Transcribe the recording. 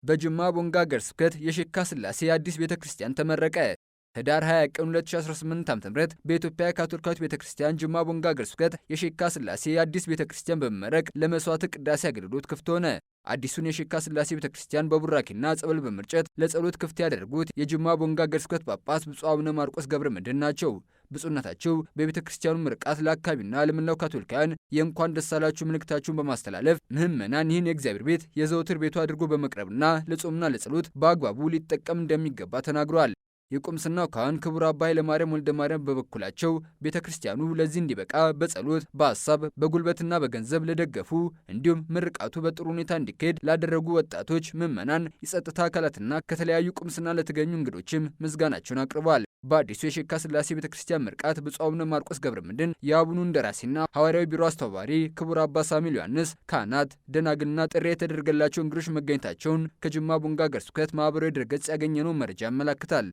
በጅማ ቦንጋ ሀገረ ስብከት የሼካ ስላሴ አዲስ ቤተክርስቲያን ተመረቀ። ህዳር 20 ቀን 2018 ዓ.ም በኢትዮጵያ ካቶሊካዊት ቤተክርስቲያን ጅማ ቦንጋ ሀገረ ስብከት የሼካ ስላሴ አዲስ ቤተክርስቲያን በመመረቅ ለመስዋዕት ቅዳሴ አገልግሎት ክፍት ሆነ። አዲሱን የሼካ ስላሴ ቤተክርስቲያን በቡራኪና ጸበል በመርጨት ለጸሎት ክፍት ያደረጉት የጅማ ቦንጋ ሀገረ ስብከት ጳጳስ ብፁዕ አቡነ ማርቆስ ገብረ መድኅን ናቸው። ብፁዕነታቸው በቤተክርስቲያኑ ምርቃት ለአካባቢና ለመላው ካቶሊካውያን የእንኳን ደስ አላችሁ መልእክታቸውን በማስተላለፍ ምዕመናን ይህን የእግዚአብሔር ቤት የዘወትር ቤቱ አድርጎ በመቅረብና ለጾምና ለጸሎት በአግባቡ ሊጠቀም እንደሚገባ ተናግሯል። የቁምስናው ካህን ክቡር አባ ኃይለማርያም ወልደ ማርያም በበኩላቸው ቤተክርስቲያኑ ለዚህ እንዲበቃ በጸሎት በሐሳብ በጉልበትና በገንዘብ ለደገፉ እንዲሁም ምርቃቱ በጥሩ ሁኔታ እንዲካሄድ ላደረጉ ወጣቶች፣ ምዕመናን፣ የጸጥታ አካላትና ከተለያዩ ቁምስና ለተገኙ እንግዶችም ምስጋናቸውን አቅርበዋል። በአዲሱ የሼካ ስላሴ ቤተክርስቲያን ምርቃት ብፁዕ አቡነ ማርቆስ ገብረ መድኅን የአቡኑ እንደራሴና ሐዋርያዊ ቢሮ አስተባባሪ ክቡር አባ ሳሙኤል ዮሐንስ፣ ካህናት፣ ደናግልና ጥሪ የተደረገላቸው እንግዶች መገኘታቸውን ከጅማ ቦንጋ ሀገረ ስብከት ማህበራዊ ድረገጽ ያገኘነው መረጃ ያመለክታል።